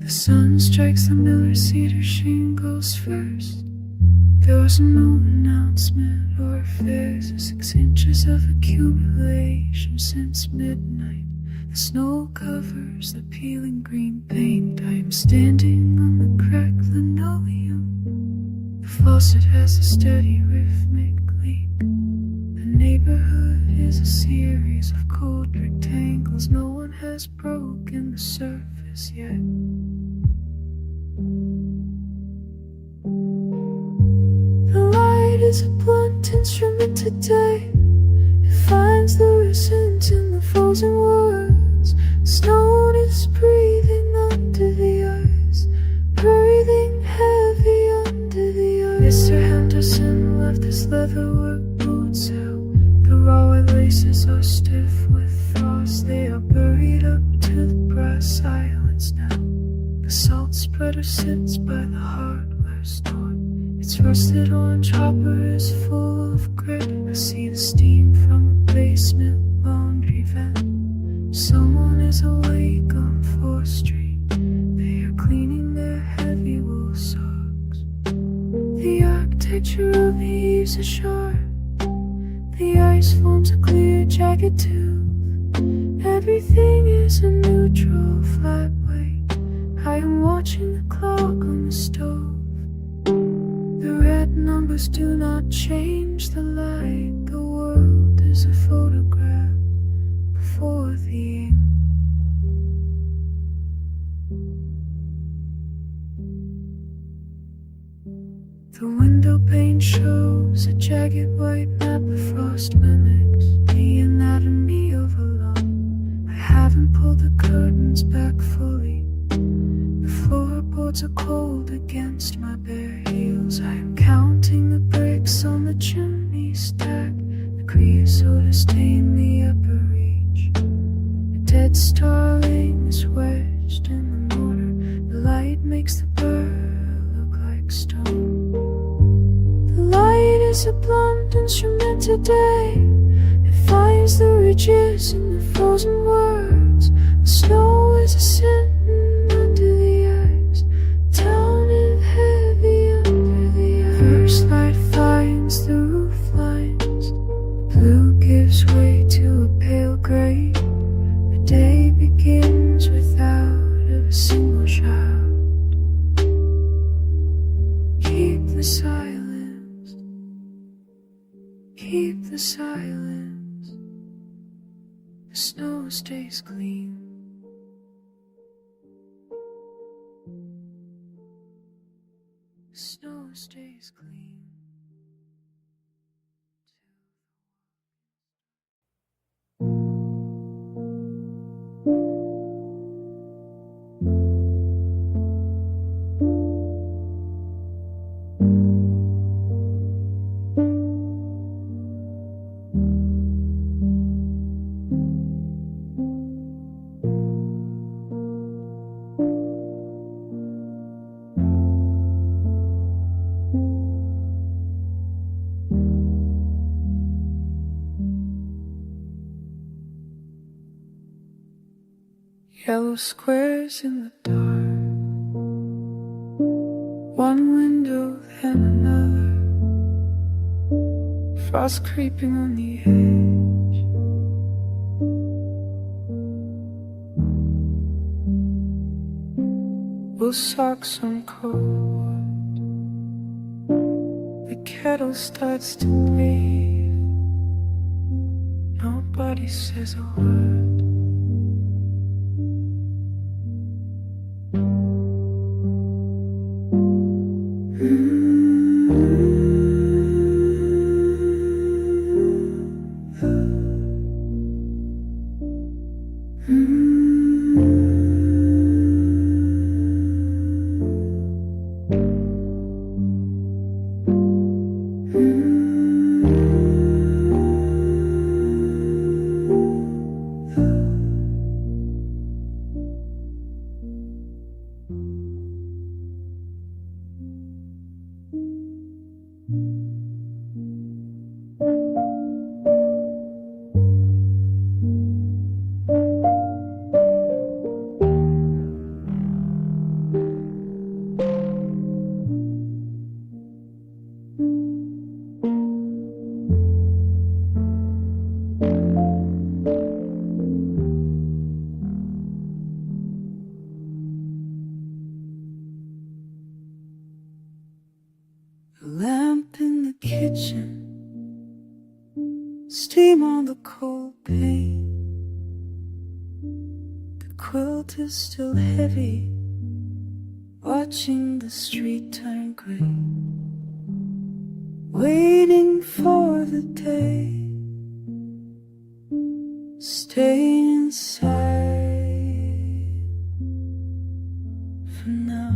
The sun strikes the miller cedar shingles first. There was no announcement or affairs. 6 inches of accumulation since midnight. The snow covers the peeling green paint. I am standing on the cracked linoleum. The faucet has a steady rhythmic leak. The neighborhood is a series of cold rectangles. No one has broken the surface yet. The light is a blunt instrument today. It finds the resonance in the frozen words. Snow is breathing under the ice, breathing heavy under the ice. Mr. Henderson left his leatherwork boots out. The raw laces are stiff with frost. They are buried up to the brass eyelets now. The salt spreader sits by the hardware store. Its rusted orange hopper is full of grit. I see the steam from a basement laundry vent. Someone is awake on 4th Street. They are cleaning their heavy wool socks. The architecture of the eaves is sharp. The ice forms a clear jagged tooth. Everything is a neutral flat weight. I am watching the clock on the stove. The red numbers do not change the light. The world is a photograph before the ink. The window pane shows a jagged white map of frost mimics the anatomy of a lung. I haven't pulled the curtains back fully. The floorboards are cold against my bare heels. I am counting the bricks on the chimney stack. The creosote has stained the upper reach. A dead starling is wedged in the mortar. The light makes the bird look like stone. The light is a blunt instrument today. It finds the ridges in the frozen words. The snow is a sitting under the ice, down and heavy under the ice. First light finds the roof lines. Blue gives way to a pale gray. The day begins without a single shout. Keep the silence. Keep the silence. The snow stays clean. The snow stays clean. Yellow squares in the dark. One window, then another. Frost creeping on the edge. Wool socks on cold. The kettle starts to breathe. Nobody says a word. quilt is still heavy, watching the street turn gray, waiting for the day. Stay inside for now.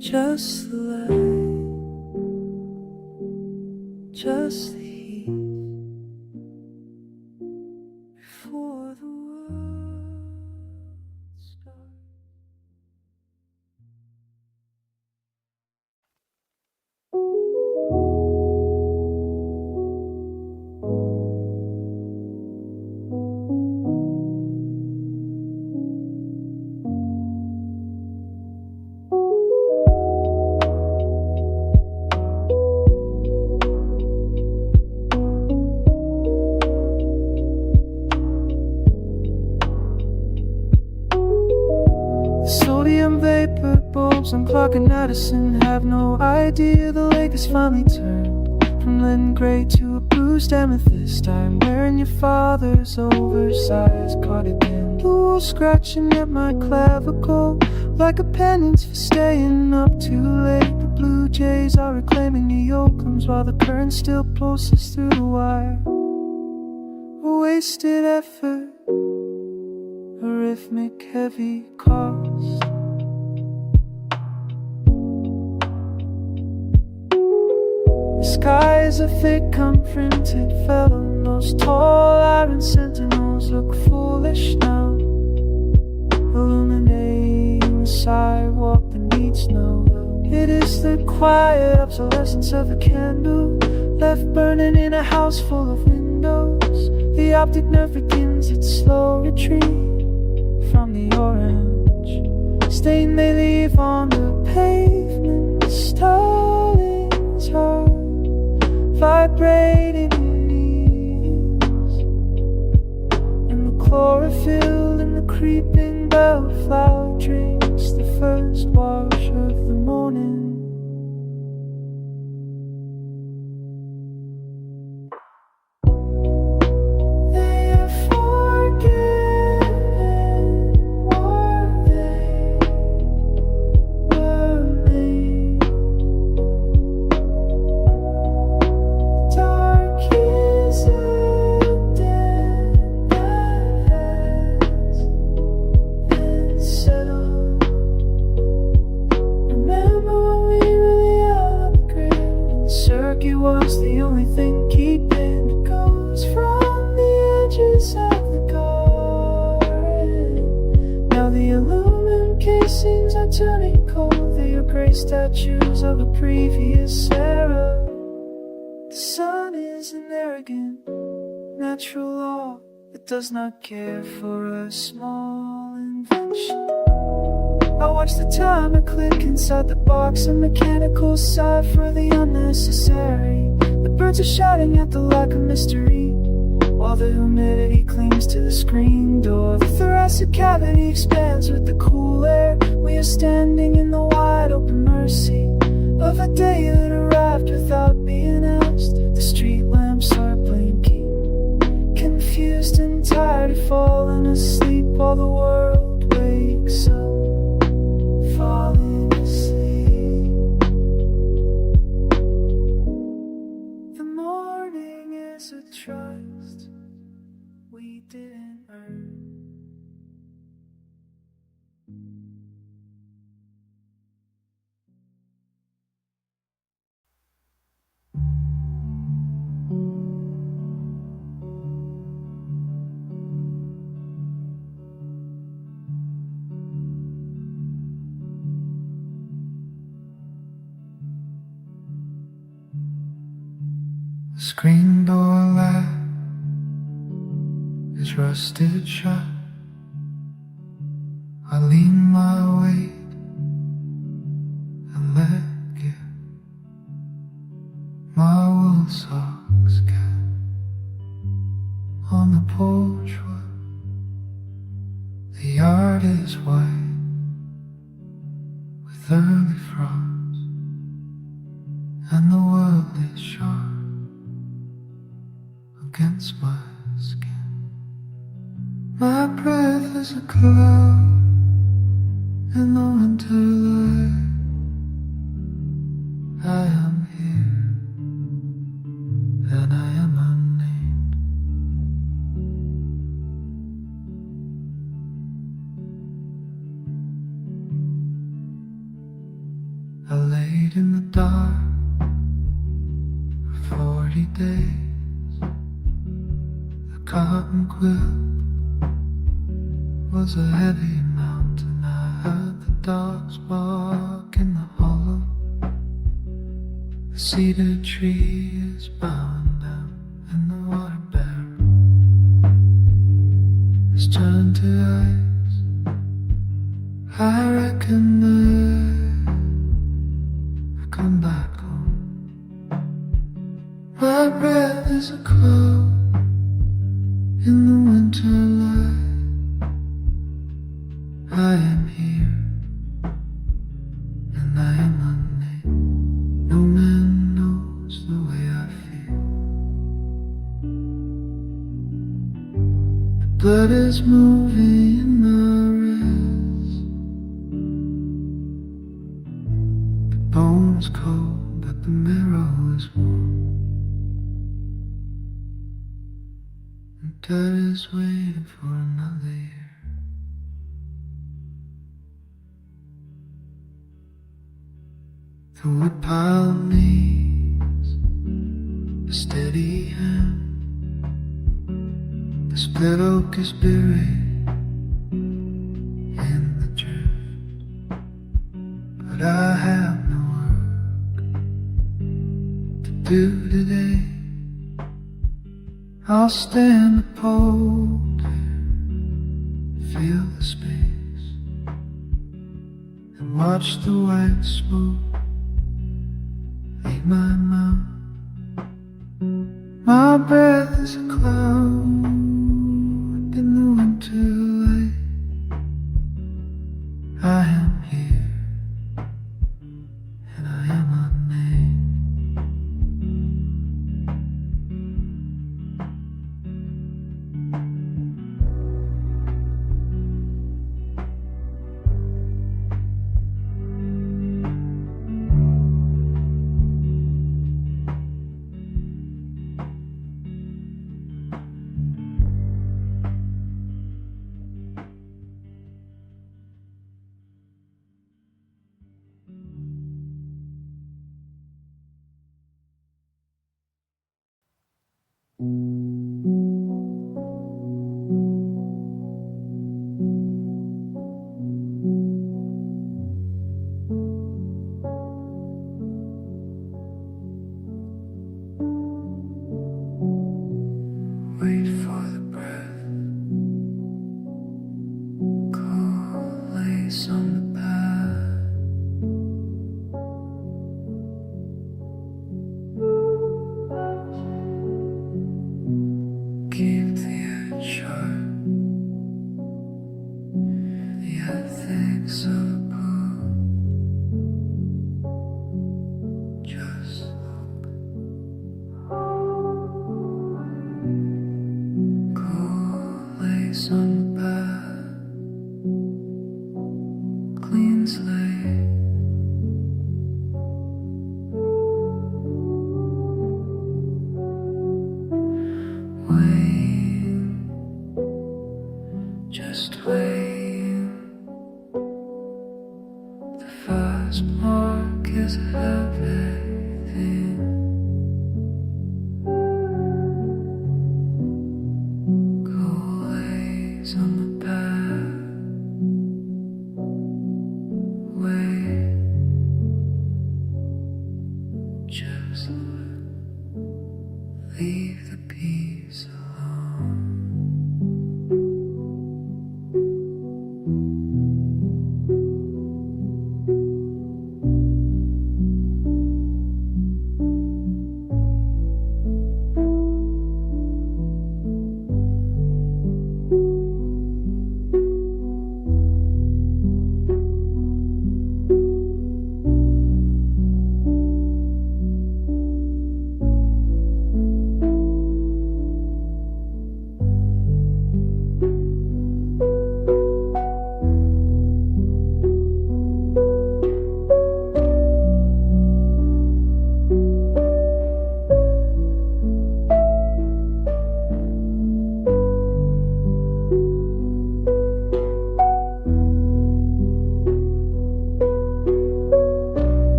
Just the light, just the heat, before the world starts. Sodium vapor bulbs on 𝗑ᗕᗕડા have no idea the lake has finally turned from leaden gray to a bruised amethyst. I'm wearing your father's oversized cardigan, the wool scratching at my clavicle like a penance for staying up too late. The blue jays are reclaiming New Oaklands while the current still pulses through the wire. A wasted effort, a rhythmic heavy cost. The skies are thick, unprinted vellum. Those tall iron sentinels look foolish now, illuminating the sidewalk that needs no help. It is the quiet obsolescence of a candle left burning in a house full of windows. The optic nerve begins its slow retreat from the orange stain they leave on the pavement. Starling's heart vibrating in ears, and the chlorophyll in the creeping bellflower drinks the first wash of the morning. Was the only thing keeping the ghosts from the edges of the garden. Now the aluminum casings are turning cold. They are gray statues of a previous era. The sun is an arrogant natural law that does not care for a small invention. I watch the timer click inside the box, a mechanical sigh for the unnecessary. The birds are shouting at the lack of mystery, while the humidity clings to the screen door. The thoracic cavity expands with the cool air. We are standing in the wide open mercy of a day that arrived without being asked. The street lamps are blinking, confused and tired of falling asleep while the world wakes up, falling asleep. The morning is a trust we didn't earn. The screen door latch is rusted shut. I lean my weight and let go. the socks cat on the porch wood. The yard is white with early frost, and the world is sharp against my skin. My breath is a cloud in the winter light. I am here, and I am unnamed. I laid in the dark for 40 days. The cotton quilt was a heavy mountain. I heard the dogs bark in the hollow. The cedar tree is bowing down, and the water barrel has turned to ice. I reckon I've come back home. My breath is a cloud in the winter light. I am here, and I am unnamed. No man knows the way I feel. The blood is moving in my wrist. The bone's cold, but the marrow is warm. And dirt is waiting for another year. The woodpile needs a steady hand. The split oak is buried in the drift, but I have no work to do today. I'll stand the pole there, feel the space, and watch the white smoke leave my mouth. My breath is a cloud in the winter light. I am here, and I am unnamed. Wait for the breath, cold lace on the path. Keep the edge sharp, the ethics of a poem. Just look. Lace on the path, clean slate. Wait, just wait. The first mark is everything. On the path, wait, just leave the peace alone.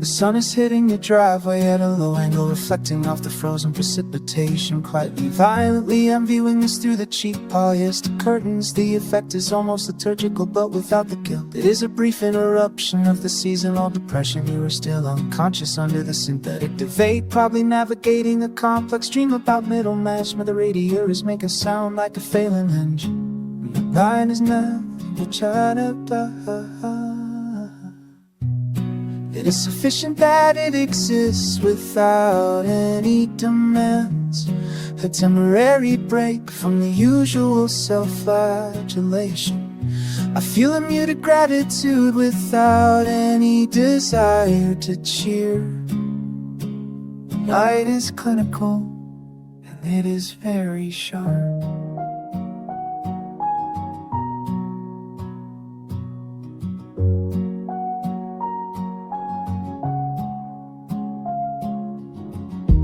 The sun is hitting your driveway at a low angle, reflecting off the frozen precipitation. Quietly, violently, I'm viewing this through the cheap polyester curtains. The effect is almost liturgical, but without the guilt. It is a brief interruption of the seasonal depression. You are still unconscious under the synthetic debate, probably navigating a complex dream about middle mass. Where the radiators make a sound like a failing engine. Your mind is nothing but 𝗧𗔑𗕖𝗓. It is sufficient that it exists without any demands, a temporary break from the usual self-flagellation. I feel a muted gratitude without any desire to cheer. Light is clinical, and it is very sharp.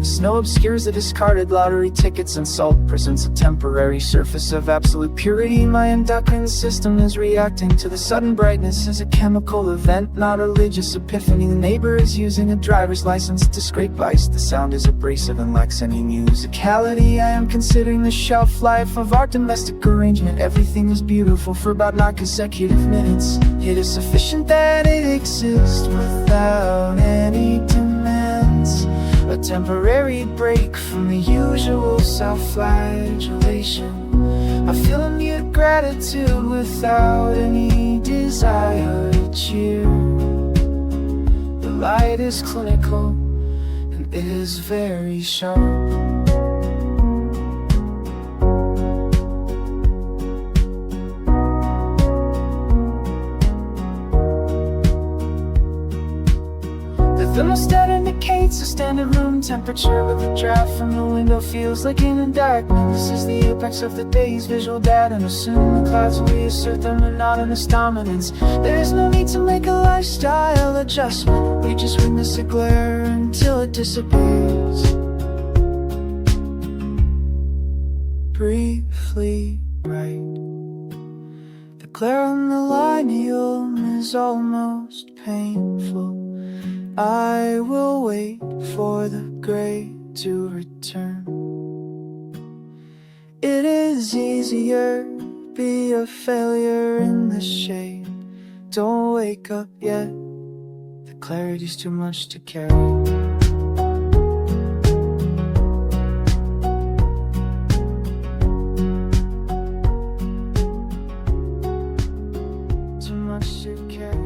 Snow obscures the discarded lottery tickets, and salt presents a temporary surface of absolute purity. My endocrine system is reacting to the sudden brightness as a chemical event, not a religious epiphany. The neighbor is using a driver's license to scrape ice. The sound is abrasive and lacks any musicality. I am considering the shelf life of our domestic arrangement. Everything is beautiful for about 9 consecutive minutes. It is sufficient that it exists without any demands, a temporary break from the usual self-flagellation. I feel a mute gratitude without any desire to cheer. The light is clinical and is very sharp. The thermostat indicates a standard room temperature, but the draft from the window feels like an indictment. This is the apex of the day's visual data, and assume the clouds will reassert their monotonous dominance. There is no need to make a lifestyle adjustment. We just witness a glare until it disappears. Briefly right, the glare on the lineal is almost painful. I will wait for the gray to return. It is easier to be a failure in the shade. Don't wake up yet, the clarity's too much to carry. Too much to carry.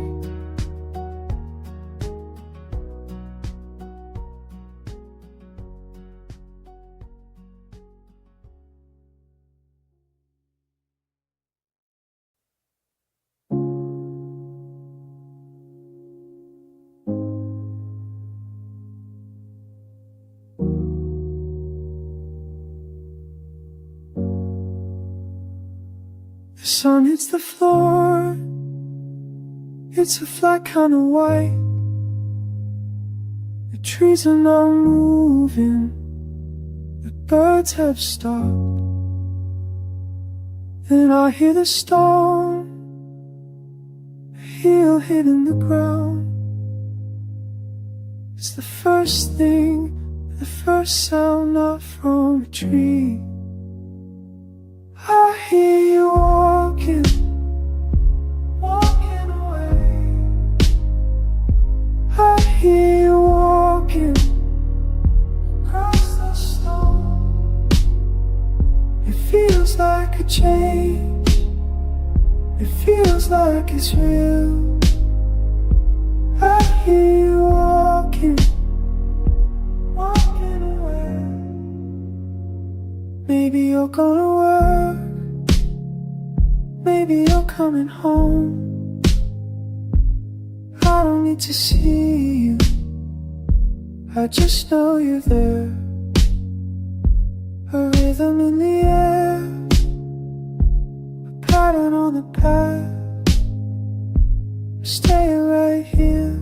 The sun hits the floor, it's a flat kind of white. The trees are not moving, the birds have stopped. Then I hear the storm, a heel hitting the ground. It's the first thing, the first sound not from a tree. I hear you walking, walking away. I hear you walking across the snow. It feels like a change, it feels like it's real. I hear you walking, walking away. Maybe you're gonna work, maybe you're coming home. I don't need to see you, I just know you're there. A rhythm in the air, a pattern on the path. Stay right here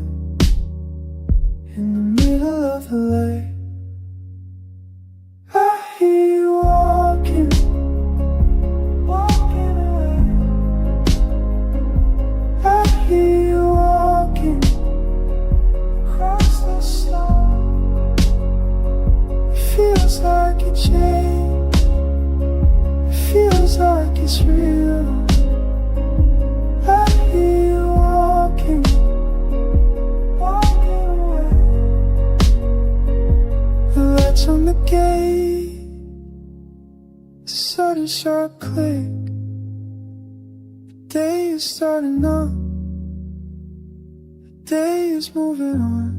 in the middle of the lake. I hear you walking, walking away. I hear you walking across like it's real. I hear you walking, walking away. The lights on the gate, it's a sudden sharp click. The day is starting up, the day is moving on.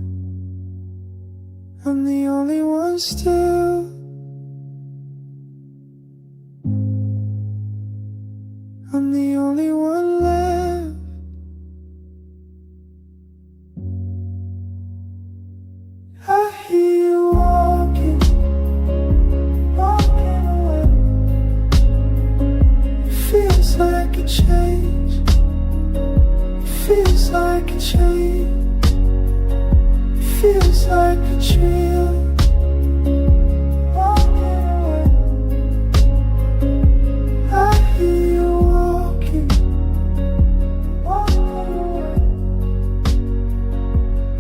I'm the only one still. I'm the only one left. I hear you walking, walking away. It feels like a change. It feels like a change. It feels like it's real. Walking away. I hear you walking, walking away.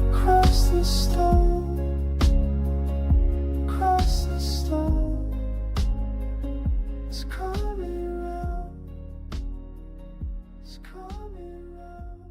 Across the stone, across the stone. It's coming around, it's coming around.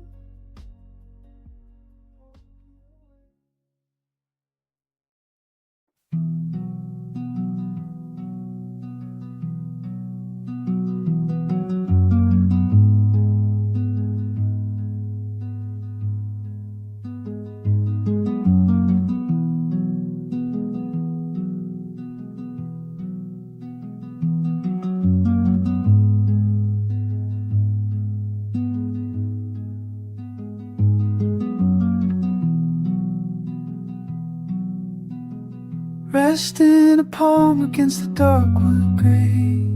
Resting a palm against the dark wood grain,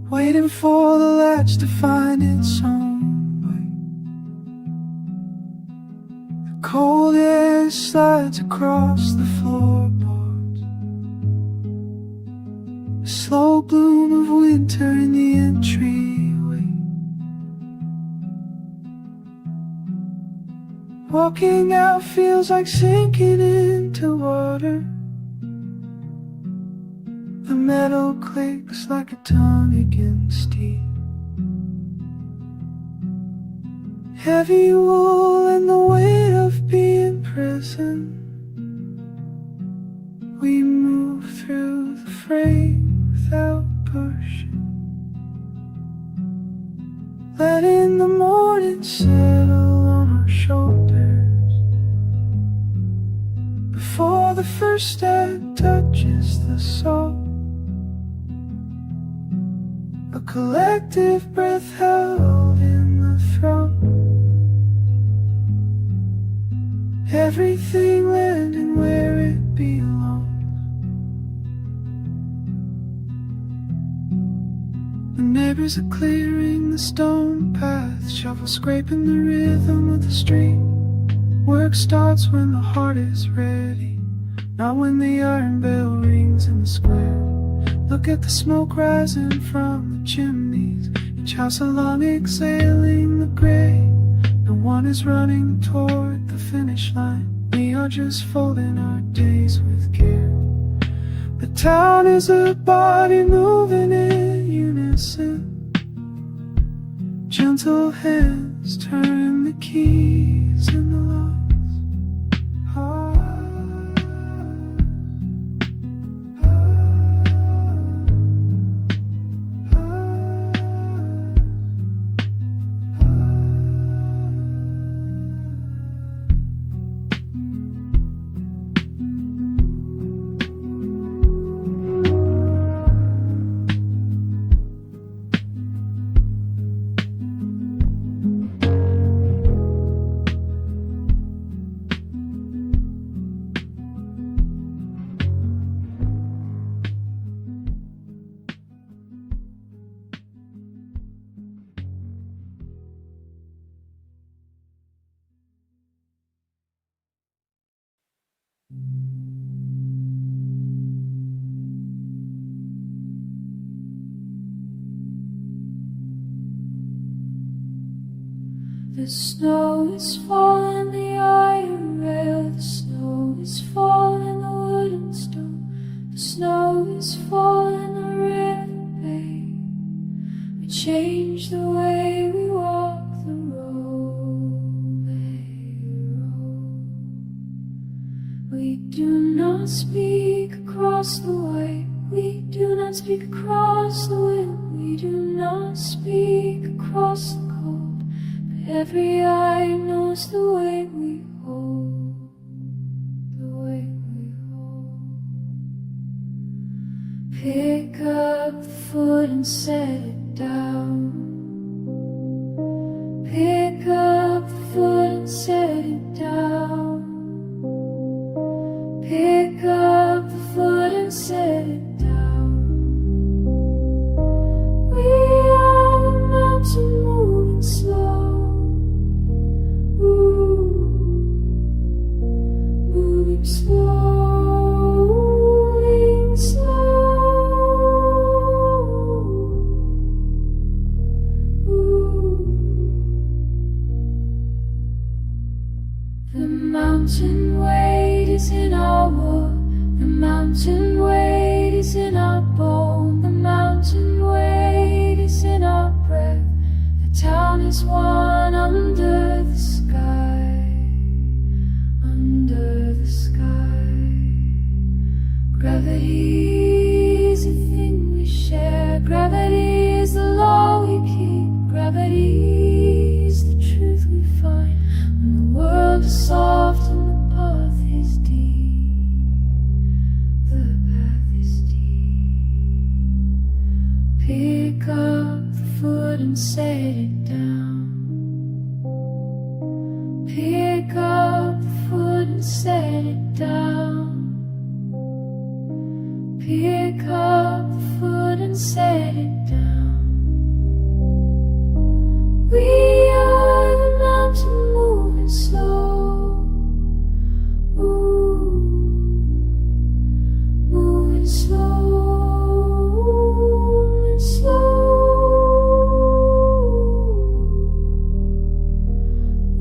waiting for the latch to find its own way. The cold air slides across the floorboards, the slow bloom of winter in the entryway. Walking out feels like sinking into water. The metal clicks like a tongue against steel. Heavy wool and the weight of being prisoned. We move through the frame without pushing, letting the morning settle on our shoulders. Before the first step touches the soul, a collective breath held in the throat. Everything landing where it belongs. The neighbors are clearing the stone path, shovel scraping the rhythm of the street. Work starts when the heart is ready, not when the iron bell rings in the square. Look at the smoke rising from the chimneys, each house along exhaling the gray. No one is running toward the finish line, we are just folding our days with care. The town is a body moving in unison, gentle hands turn the keys in the locks. The snow is falling, the iron rail. The snow is falling, the wooden stone. The snow is falling, the river. change the way we walk the road. We do not speak across the way. We do not speak across the wind. We do not speak across the cold. But every eye knows the way we hold. The way we hold. Pick up the foot and set it down. Pick up the foot and set it down. Pick up the foot and set it down. We are the mountain moving slow. Ooh, moving slow, moving slow. Ooh. The mountain weight is in our war. The mountain weight is in our bone. The mountain weight is in our breath. The town is one under the sky. Under the sky. Gravity is a thing we share. Gravity is the law we keep. Gravity is the truth we find. When the world is soft and the path is deep. The path is deep. Pick up the foot and set it down. Pick up the foot and set it down. Pick up the foot and set it down. We are the mountain moving slow. Ooh, moving slow, moving slow.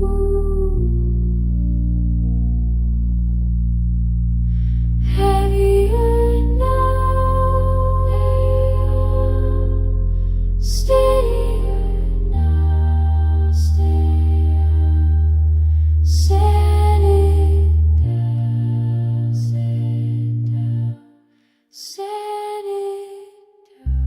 Ooh. Heavier now, steadier now, steadier. Set it down, set it down, set it down.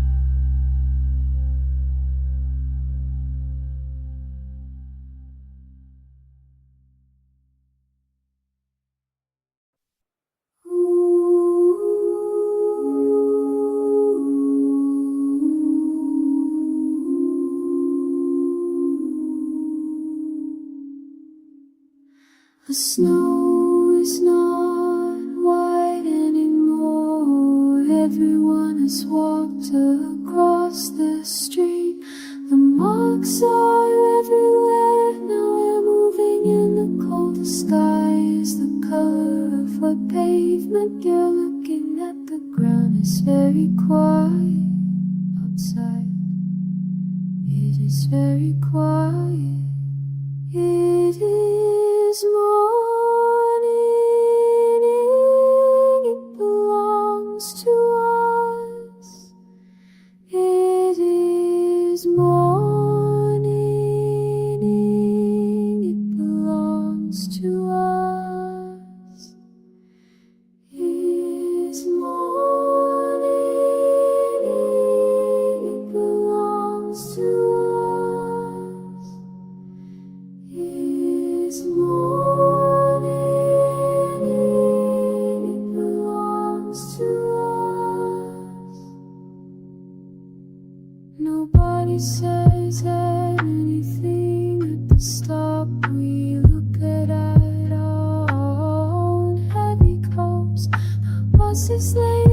The snow is not white anymore. Everyone has walked across the street. The marks are everywhere. Now we're moving in the cold. The sky is the color of what pavement you're looking at. The ground is very quiet outside. It is very quiet. It is morning. It belongs to us. It is morning. It belongs to us. It is morning. It belongs to us. Is morning, it belongs to us. Nobody says anything at the stop. We look at our own heavy coats. The bus is late.